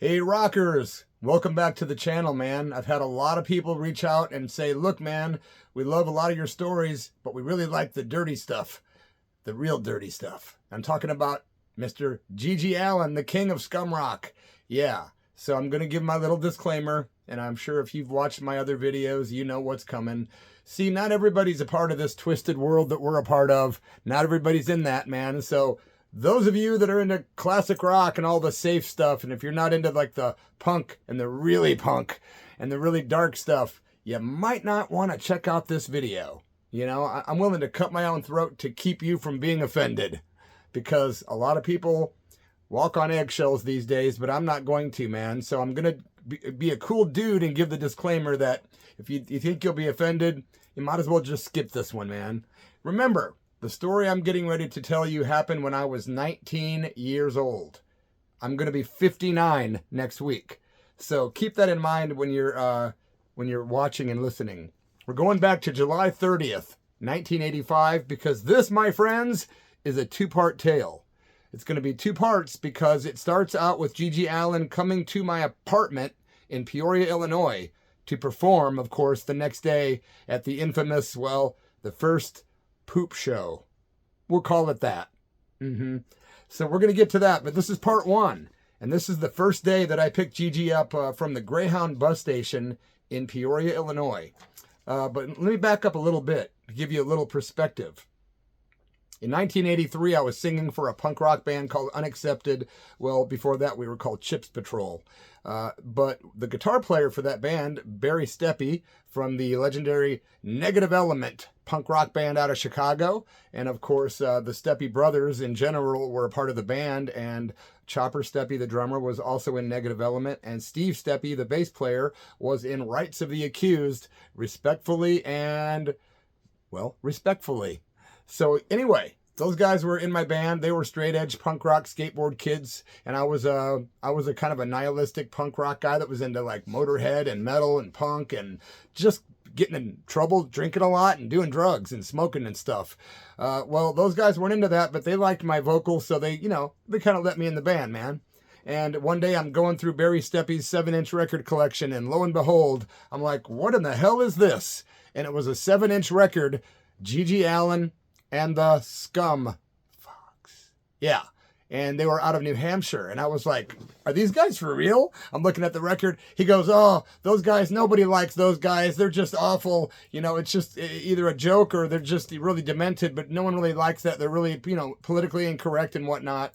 Hey rockers, welcome back to the channel, man. I've had a lot of people reach out and say, look man, we love a lot of your stories, but we really like the dirty stuff, the real dirty stuff. I'm talking about Mr. GG Allin, the king of scum rock. Yeah, so I'm going to give my little disclaimer, and I'm sure if you've watched my other videos, you know what's coming. See, not everybody's a part of this twisted world that we're a part of. Not everybody's in that, man. So those of you that are into classic rock and all the safe stuff, and if you're not into like the punk and the really dark stuff, you might not want to check out this video. You know, I'm willing to cut my own throat to keep you from being offended, because a lot of people walk on eggshells these days, but I'm not going to, man. So I'm going to be a cool dude and give the disclaimer that if you think you'll be offended, you might as well just skip this one, man. Remember, the story I'm getting ready to tell you happened when I was 19 years old. I'm going to be 59 next week. So keep that in mind when you're watching and listening. We're going back to July 30th, 1985, because this, my friends, is a two-part tale. It's going to be two parts because it starts out with GG Allin coming to my apartment in Peoria, Illinois, to perform, of course, the next day at the infamous, well, the first poop show. We'll call it that. So we're going to get to that, but this is part one. And this is the first day that I picked GG up from the Greyhound bus station in Peoria, Illinois. But let me back up a little bit to give you a little perspective. In 1983, I was singing for a punk rock band called Unaccepted. Well, before that, we were called Chips Patrol. But the guitar player for that band, Barry Steppy, from the legendary Negative Element punk rock band out of Chicago. And of course, the Steppy brothers in general were a part of the band. And Chopper Steppy, the drummer, was also in Negative Element. And Steve Steppy, the bass player, was in Rights of the Accused, respectfully and, well, respectfully. So anyway, those guys were in my band. They were straight edge punk rock skateboard kids, and I was a kind of a nihilistic punk rock guy that was into like Motorhead and metal and punk and just getting in trouble, drinking a lot and doing drugs and smoking and stuff. Well, those guys weren't into that, but they liked my vocals, so they kind of let me in the band, man. And one day I'm going through Barry Steppy's 7-inch record collection, and lo and behold, I'm like, what in the hell is this? And it was a 7-inch record, GG Allin and the Scumfucs. Yeah. And they were out of New Hampshire. And I was like, are these guys for real? I'm looking at the record. He goes, oh, those guys, nobody likes those guys. They're just awful. You know, it's just either a joke or they're just really demented, but no one really likes that. They're really, politically incorrect and whatnot.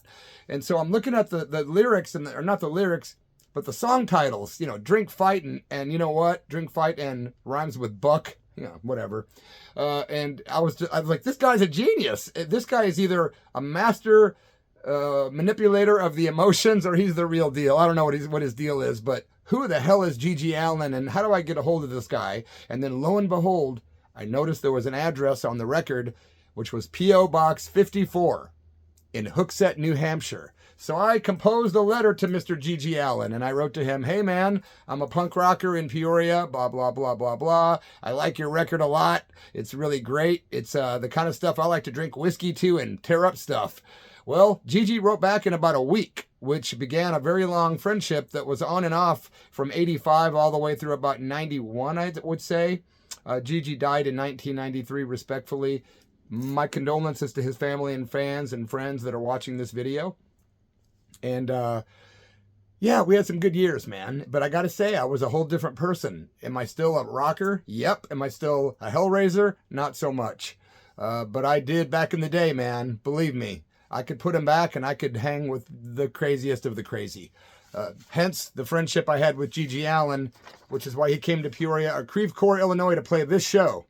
And so I'm looking at the lyrics, or not the lyrics, but the song titles, Drink, Fight, and you know what? Drink, Fight, and rhymes with buck. Whatever. And I was like, this guy's a genius. This guy is either a master manipulator of the emotions, or he's the real deal. I don't know what his deal is, but who the hell is GG Allin, and how do I get a hold of this guy? And then lo and behold, I noticed there was an address on the record, which was P.O. Box 54 in Hooksett, New Hampshire. So I composed a letter to Mr. GG Allin, and I wrote to him, hey man, I'm a punk rocker in Peoria, blah, blah, blah, blah, blah. I like your record a lot. It's really great. It's the kind of stuff I like to drink whiskey to and tear up stuff. Well, GG wrote back in about a week, which began a very long friendship that was on and off from 85 all the way through about 91, I would say. GG died in 1993, respectfully. My condolences to his family and fans and friends that are watching this video. And, yeah, we had some good years, man. But I got to say, I was a whole different person. Am I still a rocker? Yep. Am I still a hellraiser? Not so much. But I did back in the day, man. Believe me. I could put him back and I could hang with the craziest of the crazy. Hence the friendship I had with GG Allin, which is why he came to Peoria or Creve Coeur, Illinois to play this show,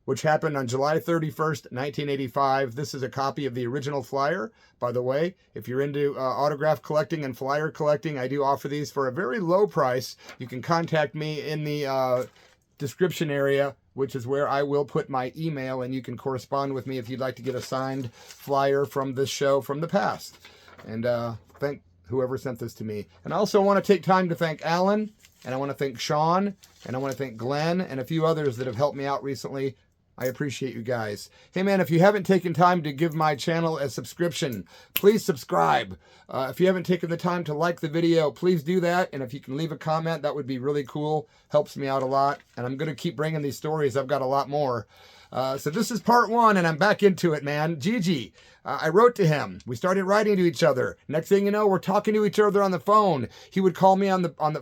which happened on July 31st, 1985. This is a copy of the original flyer. By the way, if you're into autograph collecting and flyer collecting, I do offer these for a very low price. You can contact me in the description area, which is where I will put my email, and you can correspond with me if you'd like to get a signed flyer from this show from the past. And thank whoever sent this to me. And I also want to take time to thank Alan, and I want to thank Sean, and I want to thank Glenn, and a few others that have helped me out recently. I appreciate you guys. Hey man, if you haven't taken time to give my channel a subscription, please subscribe. If you haven't taken the time to like the video, please do that. And if you can leave a comment, that would be really cool. Helps me out a lot. And I'm going to keep bringing these stories. I've got a lot more. So this is part 1, and I'm back into it, man. GG. I wrote to him. We started writing to each other. Next thing you know, we're talking to each other on the phone. He would call me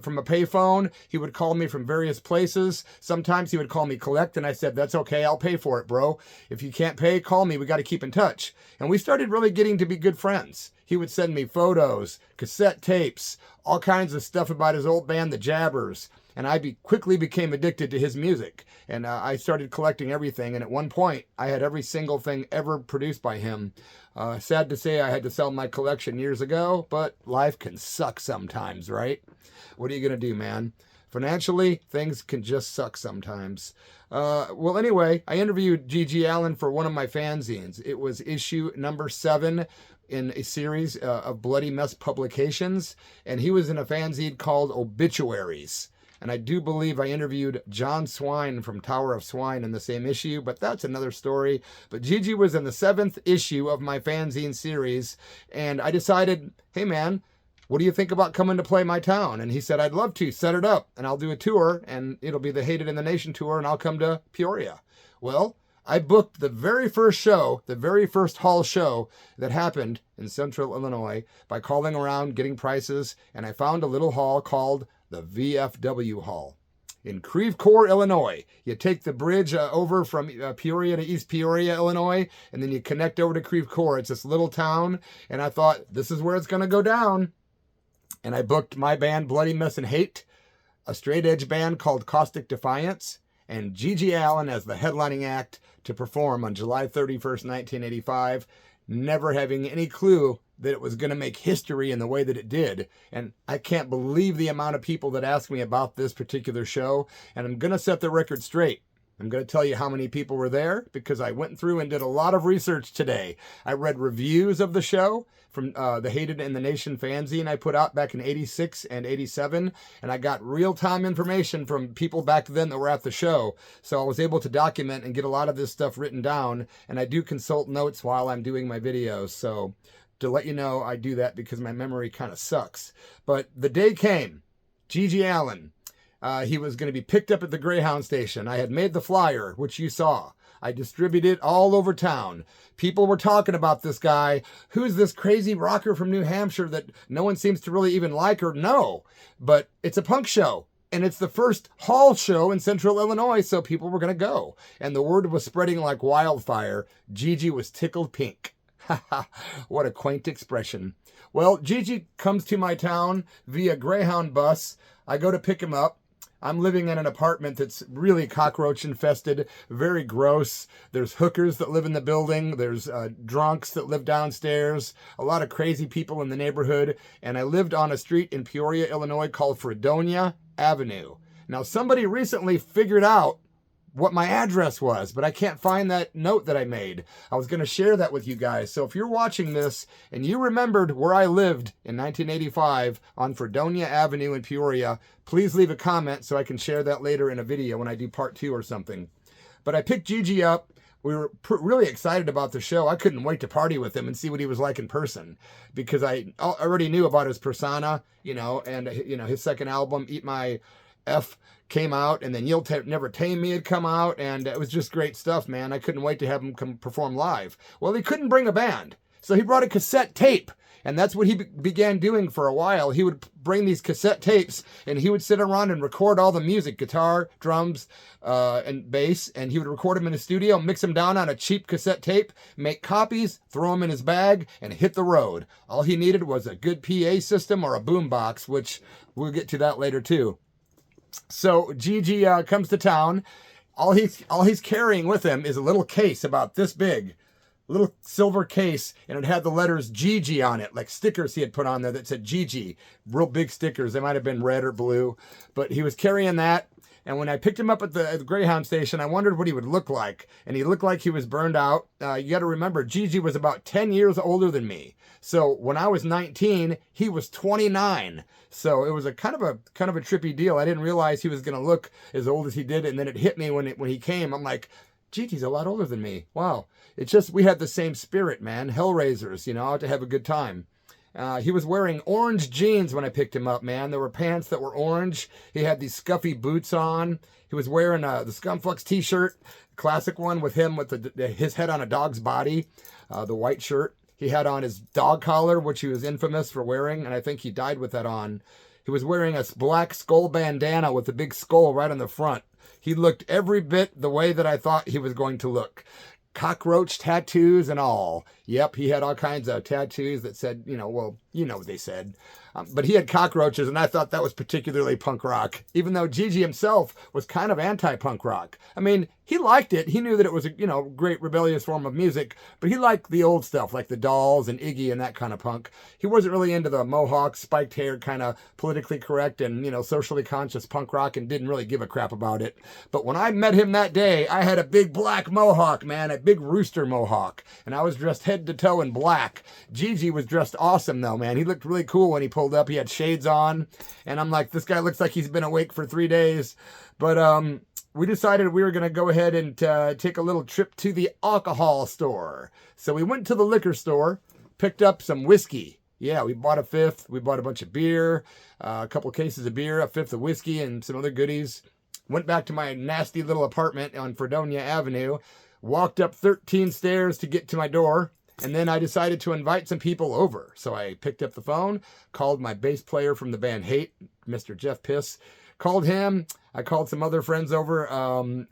from a pay phone. He would call me from various places. Sometimes he would call me collect, and I said, that's okay. I'll pay for it, bro. If you can't pay, call me. We got to keep in touch. And we started really getting to be good friends. He would send me photos, cassette tapes, all kinds of stuff about his old band, the Jabbers. And I quickly became addicted to his music. And I started collecting everything. And at one point, I had every single thing ever produced by him. Sad to say, I had to sell my collection years ago, but life can suck sometimes, right? What are you going to do, man? Financially, things can just suck sometimes. Well, anyway, I interviewed GG Allin for one of my fanzines. It was issue number 7 in a series of Bloody Mess publications. And he was in a fanzine called Obituaries. And I do believe I interviewed John Swine from Tower of Swine in the same issue, but that's another story. But GG was in the 7th issue of my fanzine series, and I decided, hey man, what do you think about coming to play my town? And he said, I'd love to, set it up, and I'll do a tour, and it'll be the Hated in the Nation tour, and I'll come to Peoria. Well, I booked the very first show, the very first hall show that happened in Central Illinois by calling around, getting prices, and I found a little hall called the VFW Hall in Creve Coeur, Illinois. You take the bridge over from Peoria to East Peoria, Illinois, and then you connect over to Creve Coeur. It's this little town, and I thought, this is where it's going to go down. And I booked my band, Bloody Mess and Hate, a straight edge band called Caustic Defiance, and GG Allin as the headlining act to perform on July 31st, 1985, never having any clue that it was going to make history in the way that it did. And I can't believe the amount of people that asked me about this particular show. And I'm going to set the record straight. I'm going to tell you how many people were there because I went through and did a lot of research today. I read reviews of the show from the Hated in the Nation fanzine I put out back in 86 and 87. And I got real-time information from people back then that were at the show. So I was able to document and get a lot of this stuff written down. And I do consult notes while I'm doing my videos. So to let you know, I do that because my memory kind of sucks. But the day came. GG Allin. He was going to be picked up at the Greyhound station. I had made the flyer, which you saw. I distributed it all over town. People were talking about this guy. Who's this crazy rocker from New Hampshire that no one seems to really even like or know? But it's a punk show. And it's the first hall show in Central Illinois, so people were going to go. And the word was spreading like wildfire. GG was tickled pink. What a quaint expression. Well, GG comes to my town via Greyhound bus. I go to pick him up. I'm living in an apartment that's really cockroach infested, very gross. There's hookers that live in the building. There's drunks that live downstairs, a lot of crazy people in the neighborhood. And I lived on a street in Peoria, Illinois called Fredonia Avenue. Now, somebody recently figured out what my address was, but I can't find that note that I made. I was going to share that with you guys. So if you're watching this and you remembered where I lived in 1985 on Fredonia Avenue in Peoria, please leave a comment so I can share that later in a video when I do part 2 or something. But I picked GG up. We were really excited about the show. I couldn't wait to party with him and see what he was like in person because I already knew about his persona, and his second album, Eat My F, came out, and then You'll Never Tame Me had come out, and it was just great stuff, man. I couldn't wait to have him come perform live. Well, he couldn't bring a band, so he brought a cassette tape, and that's what he began doing for a while. He would bring these cassette tapes, and he would sit around and record all the music, guitar, drums, and bass, and he would record them in his studio, mix them down on a cheap cassette tape, make copies, throw them in his bag, and hit the road. All he needed was a good PA system or a boombox, which we'll get to that later too. So GG comes to town. All he's carrying with him is a little case about this big, little silver case, and it had the letters GG on it, like stickers he had put on there that said GG, real big stickers. They might have been red or blue, but he was carrying that. And when I picked him up at the Greyhound station, I wondered what he would look like. And he looked like he was burned out. You got to remember, GG was about 10 years older than me. So when I was 19, he was 29. So it was a kind of a trippy deal. I didn't realize he was going to look as old as he did. And then it hit me when he came. I'm like, GG's a lot older than me. Wow. It's just we had the same spirit, man. Hellraisers, you know, out to have a good time. He was wearing orange jeans when I picked him up, man. There were pants that were orange. He had these scuffy boots on. He was wearing the Scumfucs t-shirt, classic one with him with his head on a dog's body, the white shirt. He had on his dog collar, which he was infamous for wearing, and I think he died with that on. He was wearing a black skull bandana with a big skull right on the front. He looked every bit the way that I thought he was going to look. Cockroach tattoos and all. Yep, he had all kinds of tattoos that said, you know, well, you know what they said. But he had cockroaches, and I thought that was particularly punk rock, even though GG himself was kind of anti-punk rock. I mean, he liked it. He knew that it was a, you know, great rebellious form of music, but he liked the old stuff, like the Dolls and Iggy and that kind of punk. He wasn't really into the mohawk, spiked hair, kind of politically correct and, you know, socially conscious punk rock, and didn't really give a crap about it. But when I met him that day, I had a big black mohawk, man, a big rooster mohawk, and I was dressed head to toe in black. GG was dressed awesome, though, man. He looked really cool when he pulled up. He had shades on, and I'm like, this guy looks like he's been awake for 3 days. But we decided we were going to go ahead and take a little trip to the alcohol store. So we went to the liquor store, picked up some whiskey. Yeah, we bought a fifth. We bought a bunch of beer, a couple cases of beer, a fifth of whiskey, and some other goodies. Went back to my nasty little apartment on Fredonia Avenue, walked up 13 stairs to get to my door. And then I decided to invite some people over. So I picked up the phone, called my bass player from the band Hate, Mr. Jeff Piss. Called him. I called some other friends over.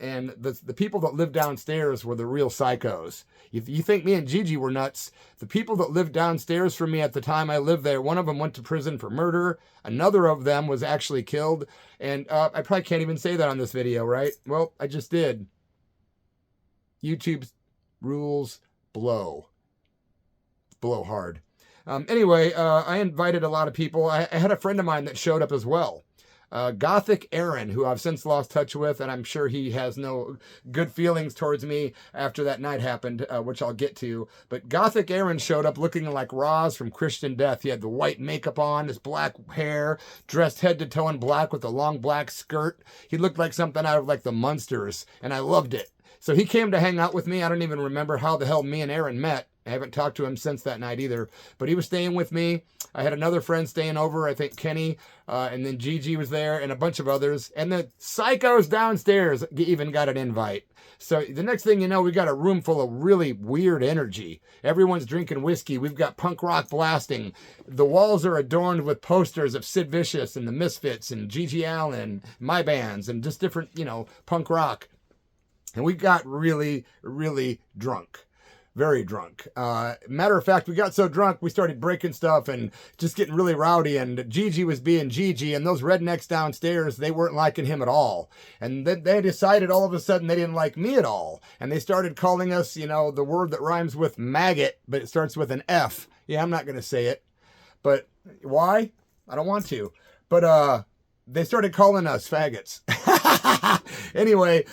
And the people that lived downstairs were the real psychos. If you think me and GG were nuts, the people that lived downstairs from me at the time I lived there, one of them went to prison for murder. Another of them was actually killed. And I probably can't even say that on this video, right? Well, I just did. YouTube's rules blow hard. Anyway, I invited a lot of people. I had a friend of mine that showed up as well. Gothic Aaron, who I've since lost touch with, and I'm sure he has no good feelings towards me after that night happened, which I'll get to. But Gothic Aaron showed up looking like Roz from Christian Death. He had the white makeup on, his black hair, dressed head to toe in black with a long black skirt. He looked like something out of like the Munsters, and I loved it. So he came to hang out with me. I don't even remember how the hell me and Aaron met. I haven't talked to him since that night either. But he was staying with me. I had another friend staying over, I think Kenny, and then GG was there, and a bunch of others. And the psychos downstairs even got an invite. So the next thing you know, we got a room full of really weird energy. Everyone's drinking whiskey. We've got punk rock blasting. The walls are adorned with posters of Sid Vicious and the Misfits and GG Allin, my bands, and just different, you know, punk rock. And we got really, really drunk. Very drunk. Matter of fact, we got so drunk, we started breaking stuff and just getting really rowdy, and GG was being GG, and those rednecks downstairs, they weren't liking him at all. And then they decided all of a sudden they didn't like me at all. And they started calling us, you know, the word that rhymes with maggot, but it starts with an F. Yeah, I'm not going to say it. But why? I don't want to. But they started calling us faggots. Anyway,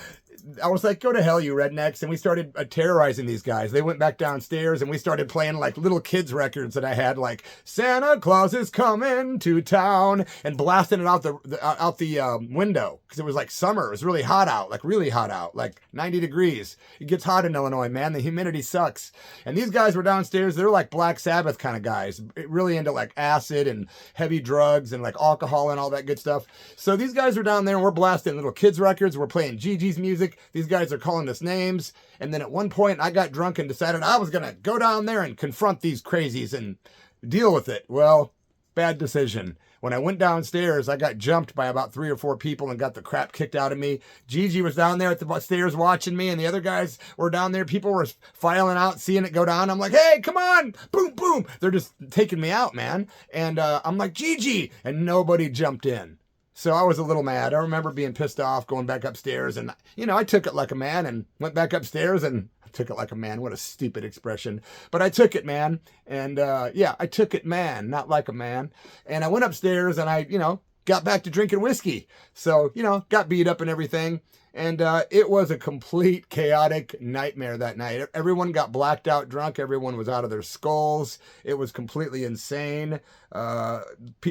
I was like, go to hell, you rednecks. And we started terrorizing these guys. They went back downstairs and we started playing like little kids records that I had, like Santa Claus is coming to town, and blasting it out the window. Cause it was like summer. It was really hot out, like really hot out, like 90 degrees. It gets hot in Illinois, man. The humidity sucks. And these guys were downstairs. They're like Black Sabbath kind of guys, really into like acid and heavy drugs and like alcohol and all that good stuff. So these guys were down there and we're blasting little kids records. We're playing GG's music. These guys are calling us names. And then at one point I got drunk and decided I was going to go down there and confront these crazies and deal with it. Well, bad decision. When I went downstairs, I got jumped by about 3 or 4 people and got the crap kicked out of me. GG was down there at the stairs watching me, and the other guys were down there. People were filing out, seeing it go down. I'm like, hey, come on. Boom, boom. They're just taking me out, man. And I'm like, GG. And nobody jumped in. So I was a little mad. I remember being pissed off, going back upstairs, and, you know, I took it like a man and went back upstairs and took it like a man. What a stupid expression. But I took it, man. And, yeah, I took it, man, not like a man. And I went upstairs and I, you know, got back to drinking whiskey. So, you know, got beat up and everything. And it was a complete chaotic nightmare that night. Everyone got blacked out drunk. Everyone was out of their skulls. It was completely insane.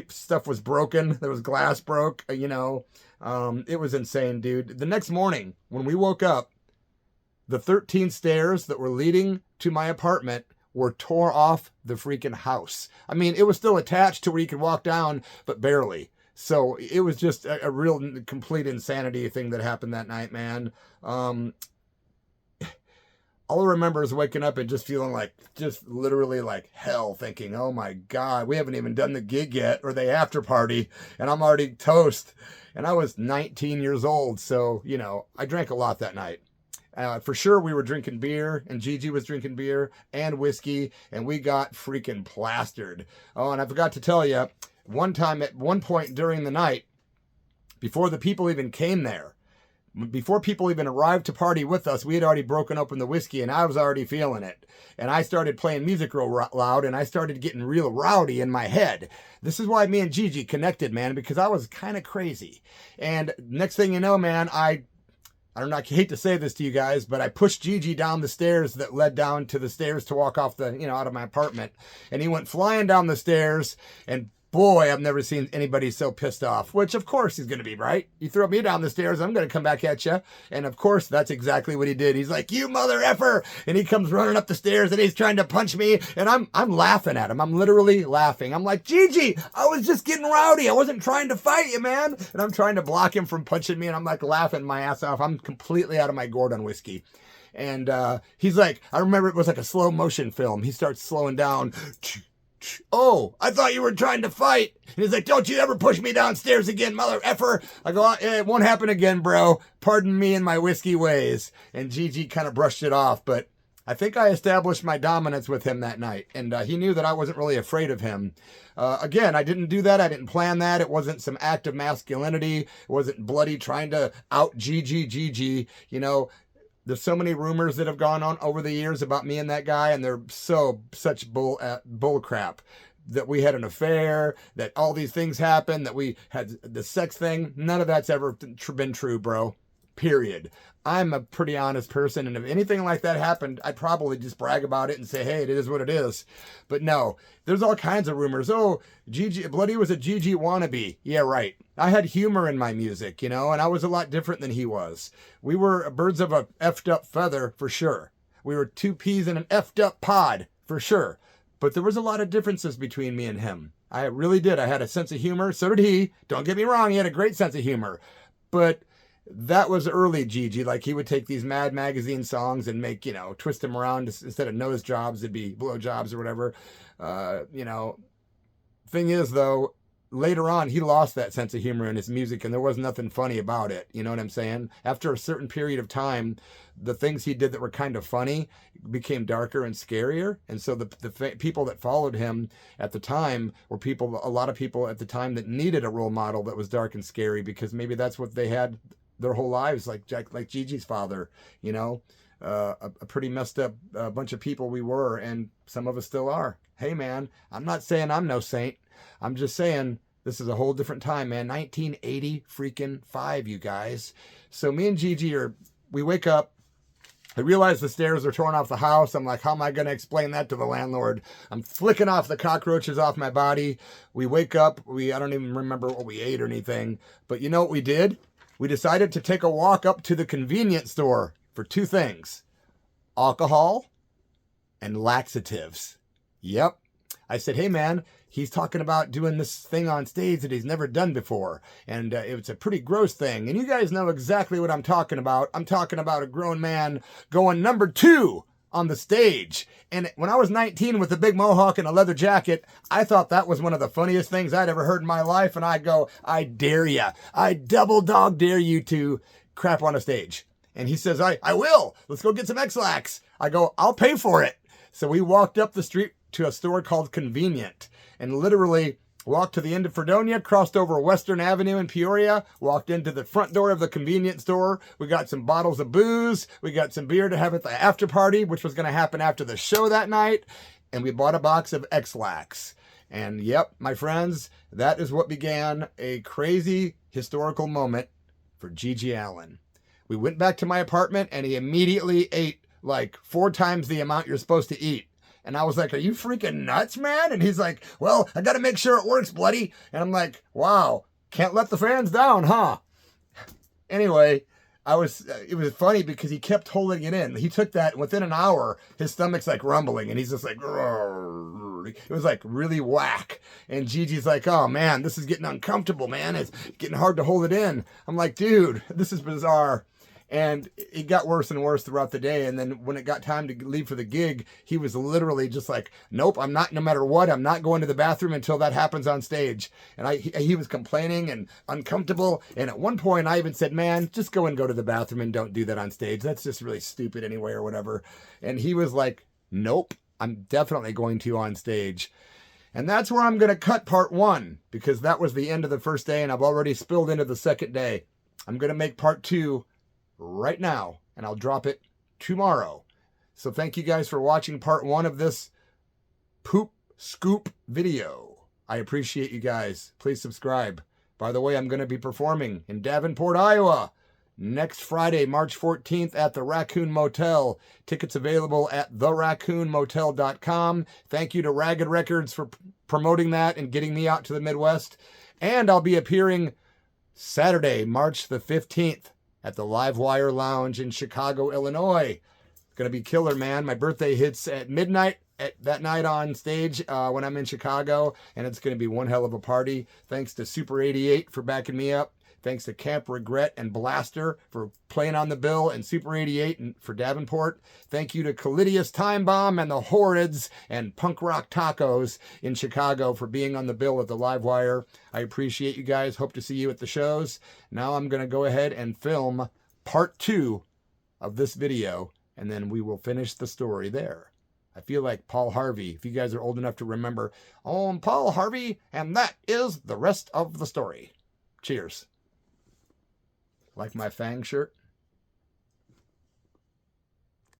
Stuff was broken. There was glass broke, you know. It was insane, dude. The next morning, when we woke up, the 13 stairs that were leading to my apartment were tore off the freaking house. I mean, it was still attached to where you could walk down, but barely. So it was just a real complete insanity thing that happened that night, man. All I remember is waking up and just feeling like, just literally like hell, thinking, oh my God, we haven't even done the gig yet or the after party, and I'm already toast. And I was 19 years old, so, you know, I drank a lot that night. For sure, we were drinking beer, and Gigi was drinking beer and whiskey, and we got freaking plastered. Oh, and I forgot to tell you, one time at one point during the night, before the people even came there, before people even arrived to party with us, we had already broken open the whiskey, and I was already feeling it. And I started playing music real loud, and I started getting real rowdy in my head. This is why me and Gigi connected, man, because I was kind of crazy. And next thing you know, man, I don't know, I hate to say this to you guys, but I pushed Gigi down the stairs that led down to the stairs to walk off the, out of my apartment. And he went flying down the stairs, and boy, I've never seen anybody so pissed off, which of course he's going to be, right? You throw me down the stairs, I'm going to come back at you. And of course, that's exactly what he did. He's like, you mother effer. And he comes running up the stairs and he's trying to punch me. And I'm laughing at him. I'm literally laughing. I'm like, Gigi, I was just getting rowdy. I wasn't trying to fight you, man. And I'm trying to block him from punching me. And I'm like laughing my ass off. I'm completely out of my gourd on whiskey. And he's like, I remember it was like a slow motion film. He starts slowing down. Oh, I thought you were trying to fight. And he's like, don't you ever push me downstairs again, mother effer. I go, it won't happen again, bro. Pardon me and my whiskey ways. And Gigi kind of brushed it off, but I think I established my dominance with him that night. And he knew that I wasn't really afraid of him. Again, I didn't do that. I didn't plan that. It wasn't some act of masculinity. It wasn't bloody trying to out Gigi. There's so many rumors that have gone on over the years about me and that guy, and they're such bull crap. That we had an affair, that all these things happened, that we had the sex thing. None of that's ever been true, bro. Period. I'm a pretty honest person, and if anything like that happened, I'd probably just brag about it and say, hey, it is what it is. But no, there's all kinds of rumors. Oh, Bloody was a GG wannabe. Yeah, right. I had humor in my music, and I was a lot different than he was. We were birds of a effed up feather, for sure. We were two peas in an effed up pod, for sure. But there was a lot of differences between me and him. I really did. I had a sense of humor. So did he. Don't get me wrong. He had a great sense of humor. But that was early Gigi. Like, he would take these Mad Magazine songs and make, twist them around. Instead of nose jobs, it'd be blow jobs or whatever. Thing is, though, later on, he lost that sense of humor in his music, and there was nothing funny about it. You know what I'm saying? After a certain period of time, the things he did that were kind of funny became darker and scarier. And so the people that followed him at the time were a lot of people at the time that needed a role model that was dark and scary, because maybe that's what they had their whole lives, like Gigi's father, a pretty messed up bunch of people we were, and some of us still are. Hey, man, I'm not saying I'm no saint. I'm just saying this is a whole different time, man. 1980 freaking 5, you guys. So me and Gigi we wake up. I realize the stairs are torn off the house. I'm like, how am I going to explain that to the landlord? I'm flicking off the cockroaches off my body. We wake up. I don't even remember what we ate or anything. But you know what we did? We decided to take a walk up to the convenience store for 2 things: alcohol and laxatives. Yep. I said, hey, man, he's talking about doing this thing on stage that he's never done before. And it's a pretty gross thing. And you guys know exactly what I'm talking about. I'm talking about a grown man going number 2 on the stage. And when I was 19 with a big mohawk and a leather jacket, I thought that was one of the funniest things I'd ever heard in my life. And I go, I dare you. I double dog dare you to crap on a stage. And he says, I will. Let's go get some Ex-Lax. I go, I'll pay for it. So we walked up the street to a store called Convenient, and literally walked to the end of Fredonia, crossed over Western Avenue in Peoria, walked into the front door of the convenience store. We got some bottles of booze. We got some beer to have at the after party, which was going to happen after the show that night. And we bought a box of Ex-Lax. And yep, my friends, that is what began a crazy historical moment for GG Allin. We went back to my apartment, and he immediately ate like 4 times the amount you're supposed to eat. And I was like, are you freaking nuts, man? And he's like, well, I got to make sure it works, bloody. And I'm like, wow, can't let the fans down, huh? Anyway, it was funny because he kept holding it in. He took that, and within an hour, his stomach's like rumbling, and he's just like, it was like really whack. And Gigi's like, oh man, this is getting uncomfortable, man. It's getting hard to hold it in. I'm like, dude, this is bizarre. And it got worse and worse throughout the day. And then when it got time to leave for the gig, he was literally just like, nope, I'm not, no matter what, I'm not going to the bathroom until that happens on stage. And he was complaining and uncomfortable. And at one point I even said, man, just go to the bathroom and don't do that on stage. That's just really stupid anyway or whatever. And he was like, nope, I'm definitely going to on stage. And that's where I'm going to cut part 1, because that was the end of the first day and I've already spilled into the second day. I'm going to make part 2 right now, and I'll drop it tomorrow. So thank you guys for watching part 1 of this poop scoop video. I appreciate you guys. Please subscribe. By the way, I'm going to be performing in Davenport, Iowa next Friday, March 14th at the Raccoon Motel. Tickets available at theraccoonmotel.com. Thank you to Ragged Records for promoting that and getting me out to the Midwest. And I'll be appearing Saturday, March the 15th at the Livewire Lounge in Chicago, Illinois. It's going to be killer, man. My birthday hits at midnight that night on stage when I'm in Chicago, and it's going to be one hell of a party. Thanks to Super 88 for backing me up. Thanks to Camp Regret and Blaster for playing on the bill, and Super 88 for Davenport. Thank you to Calidius Time Bomb and the Horrids and Punk Rock Tacos in Chicago for being on the bill at the Livewire. I appreciate you guys. Hope to see you at the shows. Now I'm going to go ahead and film part 2 of this video, and then we will finish the story there. I feel like Paul Harvey, if you guys are old enough to remember, I'm Paul Harvey, and that is the rest of the story. Cheers. Like my Fang shirt?